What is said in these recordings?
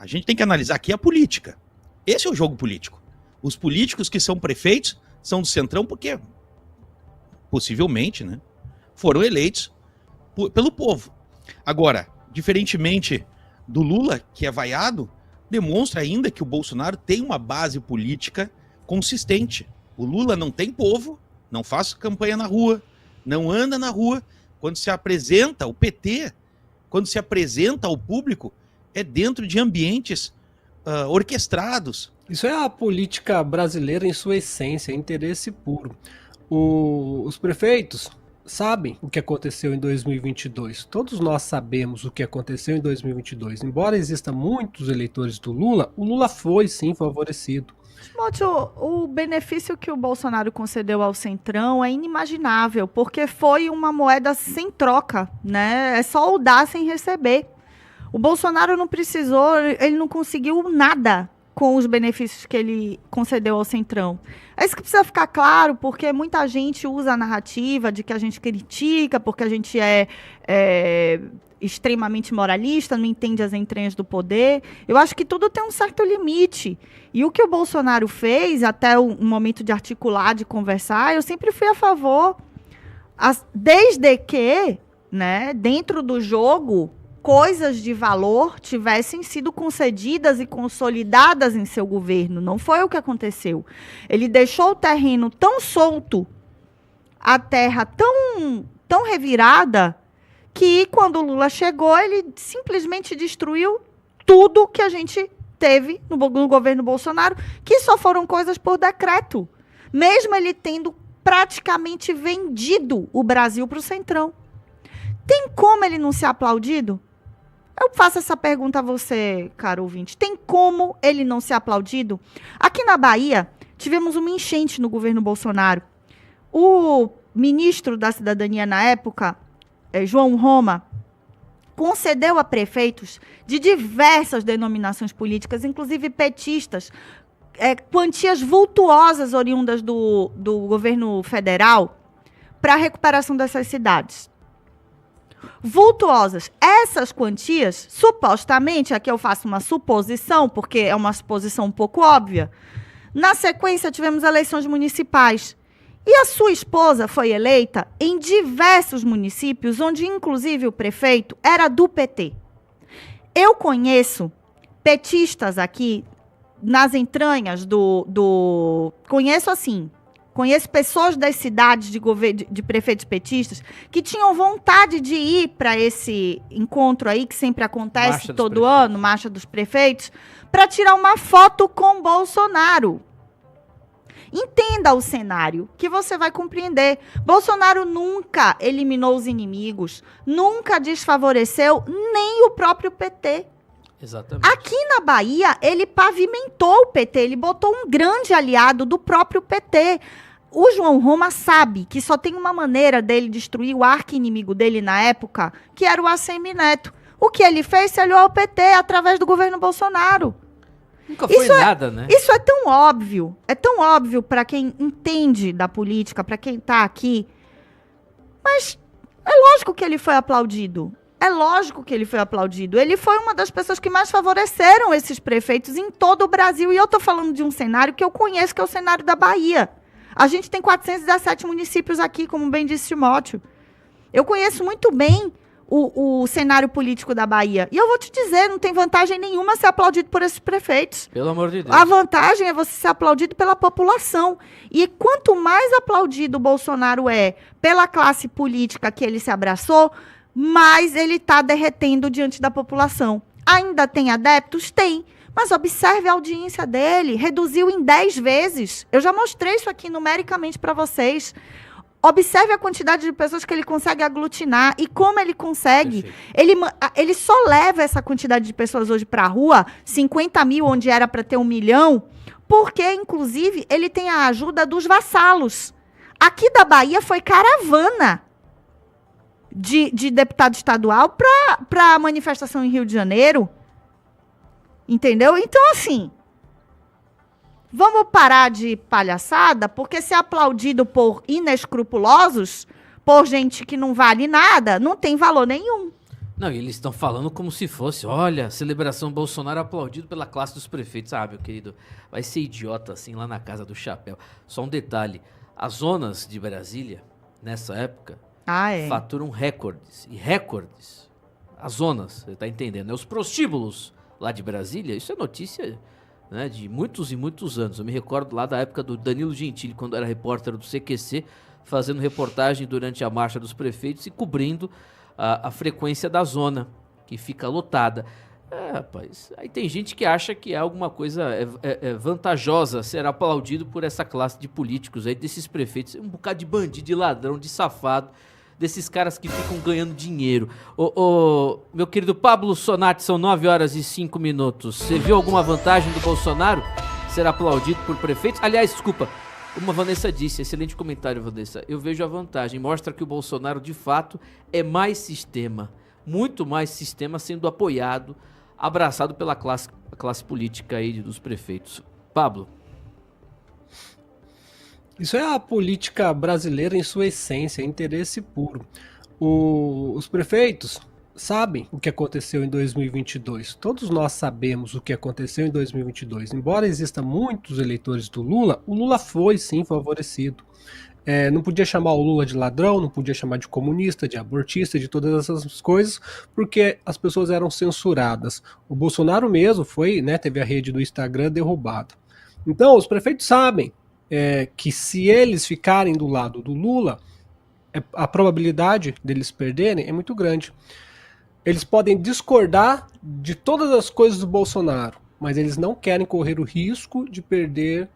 A gente tem que analisar aqui a política. Esse é o jogo político. Os políticos que são prefeitos são do Centrão porque, possivelmente, né, foram eleitos pelo povo. Agora, diferentemente do Lula, que é vaiado, demonstra ainda que o Bolsonaro tem uma base política consistente. O Lula não tem povo, não faz campanha na rua, não anda na rua. Quando se apresenta o PT, quando se apresenta ao público, é dentro de ambientes orquestrados. Isso é a política brasileira em sua essência, interesse puro. Os prefeitos sabem o que aconteceu em 2022. Todos nós sabemos o que aconteceu em 2022. Embora existam muitos eleitores do Lula, o Lula foi sim favorecido. Timóteo, o benefício que o Bolsonaro concedeu ao Centrão é inimaginável, porque foi uma moeda sem troca, né? É só o dar sem receber. O Bolsonaro não precisou, ele não conseguiu nada com os benefícios que ele concedeu ao Centrão. É isso que precisa ficar claro, porque muita gente usa a narrativa de que a gente critica, porque a gente é extremamente moralista, não entende as entranhas do poder. Eu acho que tudo tem um certo limite. E o que o Bolsonaro fez, até o momento de articular, de conversar, eu sempre fui a favor, desde que, né, dentro do jogo, coisas de valor tivessem sido concedidas e consolidadas em seu governo. Não foi o que aconteceu. Ele deixou o terreno tão solto, a terra tão revirada, que quando o Lula chegou, ele simplesmente destruiu tudo que a gente teve no governo Bolsonaro, que só foram coisas por decreto, mesmo ele tendo praticamente vendido o Brasil para o Centrão. Tem como ele não ser aplaudido? Eu faço essa pergunta a você, caro ouvinte. Tem como ele não ser aplaudido? Aqui na Bahia, tivemos uma enchente no governo Bolsonaro. O ministro da Cidadania na época, João Roma, concedeu a prefeitos de diversas denominações políticas, inclusive petistas, quantias vultuosas oriundas do governo federal para a recuperação dessas cidades. Vultuosas. Essas quantias, supostamente, aqui eu faço uma suposição, porque é uma suposição um pouco óbvia, na sequência tivemos eleições municipais. E a sua esposa foi eleita em diversos municípios, onde inclusive o prefeito era do PT. Eu conheço petistas aqui nas entranhas Conheço pessoas das cidades de prefeitos petistas que tinham vontade de ir para esse encontro aí, que sempre acontece todo ano, Marcha dos Prefeitos, para tirar uma foto com Bolsonaro. Entenda o cenário, que você vai compreender. Bolsonaro nunca eliminou os inimigos, nunca desfavoreceu nem o próprio PT. Exatamente. Aqui na Bahia, ele pavimentou o PT, ele botou um grande aliado do próprio PT. O João Roma sabe que só tem uma maneira dele destruir o arqui-inimigo dele na época, que era o ACM Neto. O que ele fez? Se aliou ao PT através do governo Bolsonaro. Nunca foi nada, né? Isso é tão óbvio para quem entende da política, para quem está aqui. Mas é lógico que ele foi aplaudido. Ele foi uma das pessoas que mais favoreceram esses prefeitos em todo o Brasil. E eu estou falando de um cenário que eu conheço, que é o cenário da Bahia. A gente tem 417 municípios aqui, como bem disse Timóteo. Eu conheço muito bem o cenário político da Bahia. E eu vou te dizer, não tem vantagem nenhuma ser aplaudido por esses prefeitos. Pelo amor de Deus. A vantagem é você ser aplaudido pela população. E quanto mais aplaudido o Bolsonaro é pela classe política que ele se abraçou, mais ele está derretendo diante da população. Ainda tem adeptos? Tem. Mas observe a audiência dele. Reduziu em 10 vezes. Eu já mostrei isso aqui numericamente para vocês. Observe a quantidade de pessoas que ele consegue aglutinar e como ele consegue. Ele só leva essa quantidade de pessoas hoje para a rua, 50 mil, onde era para ter 1 milhão, porque, inclusive, ele tem a ajuda dos vassalos. Aqui da Bahia foi caravana de deputado estadual para a manifestação em Rio de Janeiro. Entendeu? Então, assim, vamos parar de palhaçada, porque ser aplaudido por inescrupulosos, por gente que não vale nada, não tem valor nenhum. Não, e eles estão falando como se fosse, olha, celebração Bolsonaro aplaudido pela classe dos prefeitos. Ah, meu querido, vai ser idiota assim lá na Casa do Chapéu. Só um detalhe, as zonas de Brasília, nessa época, faturam recordes, e recordes. As zonas, você tá entendendo, né? Os prostíbulos lá de Brasília, isso é notícia, né, de muitos e muitos anos. Eu me recordo lá da época do Danilo Gentili, quando era repórter do CQC, fazendo reportagem durante a Marcha dos Prefeitos e cobrindo a frequência da zona, que fica lotada. Rapaz, aí tem gente que acha que é alguma coisa vantajosa ser aplaudido por essa classe de políticos aí, desses prefeitos, um bocado de bandido, de ladrão, de safado, desses caras que ficam ganhando dinheiro. Meu querido Pablo Sonati, são 9h05. Você viu alguma vantagem do Bolsonaro ser aplaudido por prefeitos? Aliás, desculpa, como a Vanessa disse, excelente comentário, Vanessa. Eu vejo a vantagem, mostra que o Bolsonaro de fato é mais sistema, muito mais sistema, sendo apoiado, abraçado pela classe política aí dos prefeitos. Pablo. Isso é a política brasileira em sua essência, interesse puro. Os prefeitos sabem o que aconteceu em 2022. Todos nós sabemos o que aconteceu em 2022. Embora existam muitos eleitores do Lula, o Lula foi sim favorecido. Não podia chamar o Lula de ladrão, não podia chamar de comunista, de abortista, de todas essas coisas, porque as pessoas eram censuradas. O Bolsonaro mesmo foi, né, teve a rede do Instagram derrubada. Então, os prefeitos sabem que se eles ficarem do lado do Lula, a probabilidade deles perderem é muito grande. Eles podem discordar de todas as coisas do Bolsonaro, mas eles não querem correr o risco de perder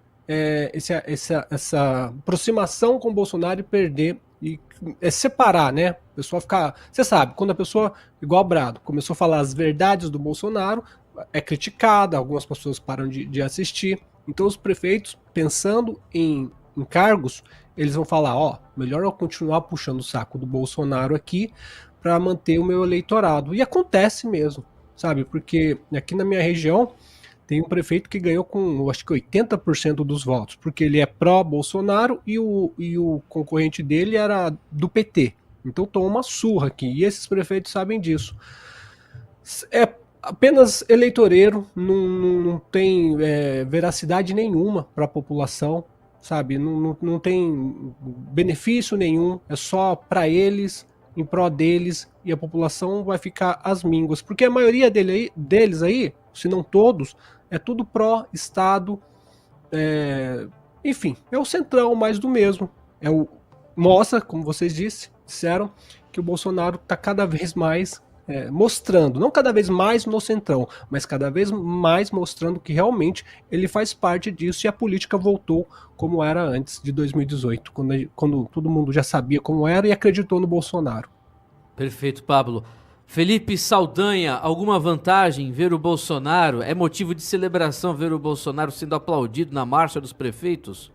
essa aproximação com o Bolsonaro e perder, e separar, né? A pessoa ficar... Você sabe, quando a pessoa, igual o Brado, começou a falar as verdades do Bolsonaro, é criticada, algumas pessoas param de assistir. Então os prefeitos, pensando em cargos, eles vão falar, melhor eu continuar puxando o saco do Bolsonaro aqui para manter o meu eleitorado. E acontece mesmo, sabe? Porque aqui na minha região tem um prefeito que ganhou com, eu acho que 80% dos votos, porque ele é pró-Bolsonaro e o concorrente dele era do PT. Então tomou uma surra aqui, e esses prefeitos sabem disso. É apenas eleitoreiro, não tem veracidade nenhuma para a população, sabe? Não tem benefício nenhum, é só para eles, em pró deles, e a população vai ficar às mínguas, porque a maioria deles aí, se não todos, é tudo pró-Estado, enfim, é o centrão mais do mesmo. Mostra, como vocês disseram, que o Bolsonaro está cada vez mais mostrando, não cada vez mais no centrão, mas cada vez mais mostrando que realmente ele faz parte disso, e a política voltou como era antes de 2018, quando todo mundo já sabia como era e acreditou no Bolsonaro. Perfeito, Pablo. Felipe Saldanha, alguma vantagem ver o Bolsonaro? É motivo de celebração ver o Bolsonaro sendo aplaudido na Marcha dos Prefeitos?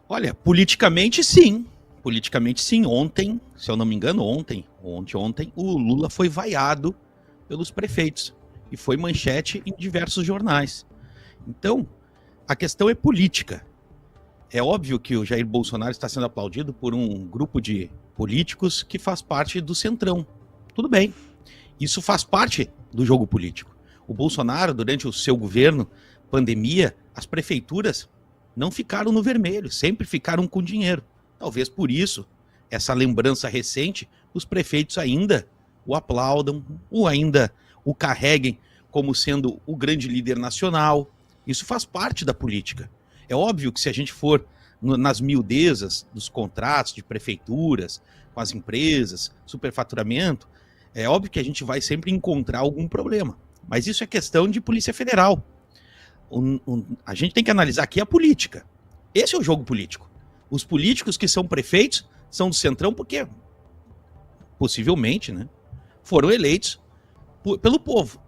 Olha, politicamente sim. Politicamente sim. Ontem, se eu não me engano, ontem, o Lula foi vaiado pelos prefeitos e foi manchete em diversos jornais. Então, a questão é política. É óbvio que o Jair Bolsonaro está sendo aplaudido por um grupo de políticos que faz parte do centrão. Tudo bem. Isso faz parte do jogo político. O Bolsonaro, durante o seu governo, pandemia, as prefeituras não ficaram no vermelho, sempre ficaram com dinheiro. Talvez por isso, essa lembrança recente, os prefeitos ainda o aplaudam, ou ainda o carreguem como sendo o grande líder nacional. Isso faz parte da política. É óbvio que se a gente for nas miudezas dos contratos de prefeituras, com as empresas, superfaturamento, é óbvio que a gente vai sempre encontrar algum problema. Mas isso é questão de Polícia Federal. A gente tem que analisar aqui a política. Esse é o jogo político. Os políticos que são prefeitos são do centrão porque, possivelmente, né, foram eleitos pelo povo.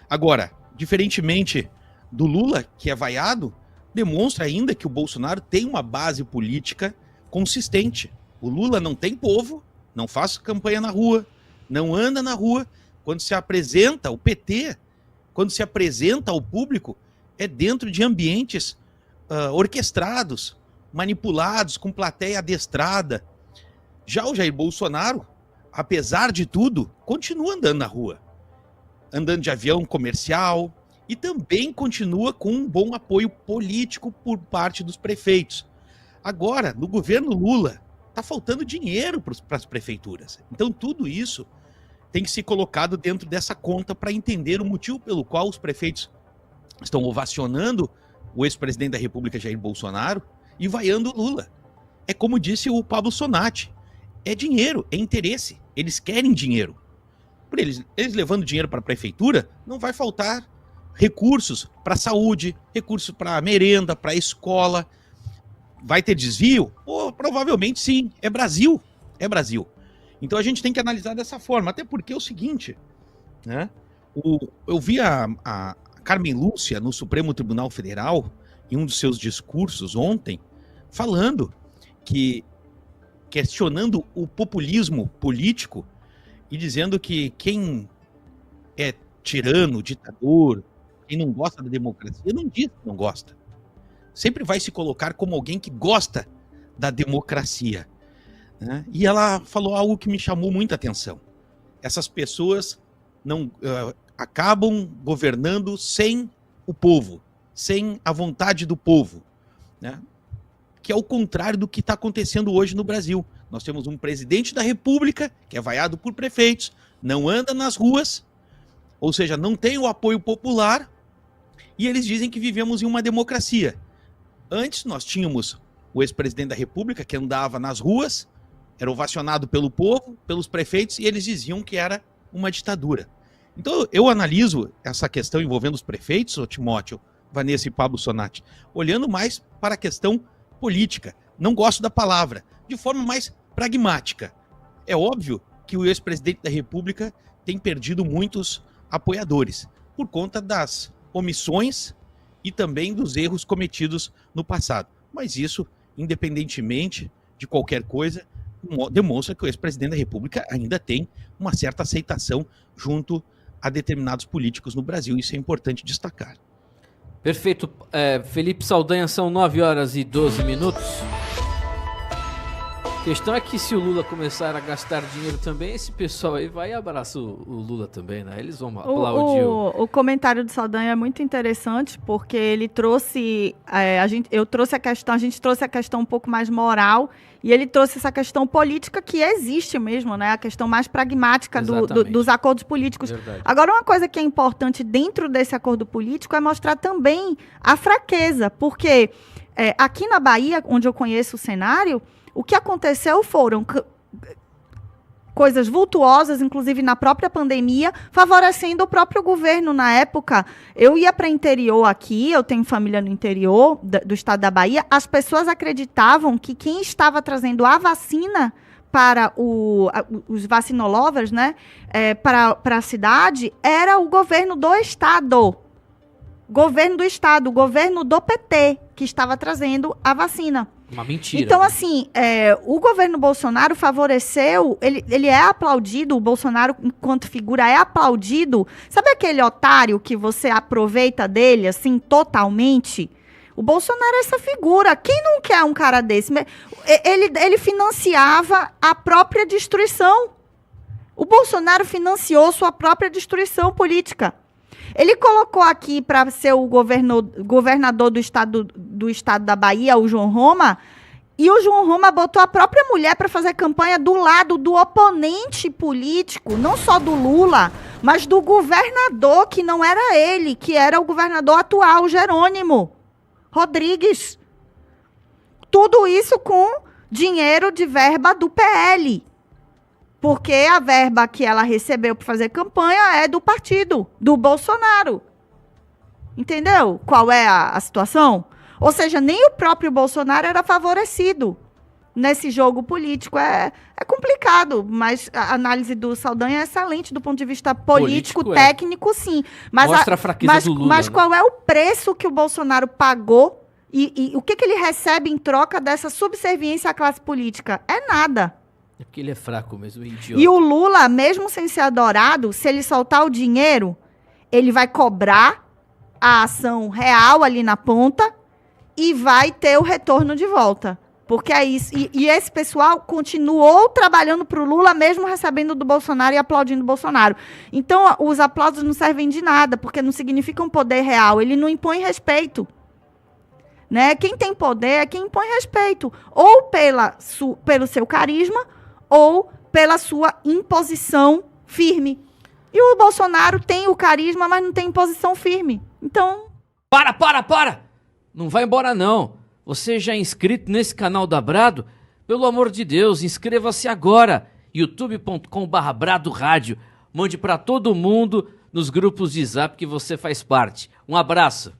Agora, diferentemente do Lula, que é vaiado, demonstra ainda que o Bolsonaro tem uma base política consistente. O Lula não tem povo, não faz campanha na rua, não anda na rua. Quando se apresenta o PT, quando se apresenta ao público, é dentro de ambientes orquestrados, manipulados, com plateia adestrada. Já o Jair Bolsonaro, apesar de tudo, continua andando na rua. Andando de avião comercial e também continua com um bom apoio político por parte dos prefeitos. Agora, no governo Lula, está faltando dinheiro para as prefeituras. Então, tudo isso tem que ser colocado dentro dessa conta para entender o motivo pelo qual os prefeitos estão ovacionando o ex-presidente da República, Jair Bolsonaro, e vaiando o Lula. É como disse o Pablo Sonatti, é dinheiro, é interesse, eles querem dinheiro. Por eles levando dinheiro para a prefeitura, não vai faltar recursos para a saúde, recursos para a merenda, para a escola. Vai ter desvio? Pô, provavelmente sim, é Brasil, é Brasil. Então a gente tem que analisar dessa forma, até porque é o seguinte, né? Eu vi a Carmen Lúcia no Supremo Tribunal Federal, em um dos seus discursos ontem, falando questionando o populismo político e dizendo que quem é tirano, ditador, quem não gosta da democracia, não diz que não gosta. Sempre vai se colocar como alguém que gosta da democracia, né? E ela falou algo que me chamou muita atenção. Essas pessoas não acabam governando sem o povo, sem a vontade do povo, né? Que é o contrário do que está acontecendo hoje no Brasil. Nós temos um presidente da República que é vaiado por prefeitos, não anda nas ruas, ou seja, não tem o apoio popular, e eles dizem que vivemos em uma democracia. Antes nós tínhamos o ex-presidente da República que andava nas ruas, era ovacionado pelo povo, pelos prefeitos, e eles diziam que era uma ditadura. Então eu analiso essa questão envolvendo os prefeitos, Timóteo, Vanessa e Pablo Sonatti, olhando mais para a questão política. Não gosto da palavra, de forma mais pragmática. É óbvio que o ex-presidente da República tem perdido muitos apoiadores por conta das omissões e também dos erros cometidos no passado. Mas isso, independentemente de qualquer coisa, demonstra que o ex-presidente da República ainda tem uma certa aceitação junto a determinados políticos no Brasil. Isso é importante destacar. Perfeito. Felipe Saldanha, são 9h12. A questão é que se o Lula começar a gastar dinheiro também, esse pessoal aí vai e abraça o Lula também, né? Eles vão aplaudir. O comentário do Saldanha é muito interessante, porque ele trouxe, a gente trouxe a questão um pouco mais moral, e ele trouxe essa questão política que existe mesmo, né? A questão mais pragmática dos acordos políticos. Verdade. Agora, uma coisa que é importante dentro desse acordo político é mostrar também a fraqueza, porque aqui na Bahia, onde eu conheço o cenário, o que aconteceu foram coisas vultuosas, inclusive na própria pandemia, favorecendo o próprio governo na época. Eu ia para o interior aqui, eu tenho família no interior do estado da Bahia, as pessoas acreditavam que quem estava trazendo a vacina para os vacinolovers, né, para a cidade, era o governo do estado. Governo do estado, o governo do PT, que estava trazendo a vacina. Uma mentira. Então, assim, o governo Bolsonaro favoreceu, ele é aplaudido, o Bolsonaro, enquanto figura, é aplaudido. Sabe aquele otário que você aproveita dele, assim, totalmente? O Bolsonaro é essa figura. Quem não quer um cara desse? Ele financiava a própria destruição. O Bolsonaro financiou sua própria destruição política. Ele colocou aqui para ser o governador do estado da Bahia, o João Roma, e o João Roma botou a própria mulher para fazer campanha do lado do oponente político, não só do Lula, mas do governador, que não era ele, que era o governador atual, Jerônimo Rodrigues. Tudo isso com dinheiro de verba do PL. Porque a verba que ela recebeu para fazer campanha é do partido, do Bolsonaro. Entendeu qual é a situação? Ou seja, nem o próprio Bolsonaro era favorecido nesse jogo político. É complicado, mas a análise do Saldanha é excelente do ponto de vista político técnico, sim. Mas mostra a fraqueza do Lula. Mas qual é o preço que o Bolsonaro pagou e o que ele recebe em troca dessa subserviência à classe política? É nada. É porque ele é fraco mesmo, idiota. E o Lula, mesmo sem ser adorado, se ele soltar o dinheiro, ele vai cobrar a ação real ali na ponta e vai ter o retorno de volta. Porque é isso. E esse pessoal continuou trabalhando para o Lula, mesmo recebendo do Bolsonaro e aplaudindo o Bolsonaro. Então, os aplausos não servem de nada, porque não significam poder real. Ele não impõe respeito. Né? Quem tem poder é quem impõe respeito. Ou pelo seu carisma, ou pela sua imposição firme. E o Bolsonaro tem o carisma, mas não tem imposição firme. Então... Para! Não vai embora, não. Você já é inscrito nesse canal da Brado? Pelo amor de Deus, inscreva-se agora. youtube.com/Brado Rádio. Mande para todo mundo nos grupos de Zap que você faz parte. Um abraço.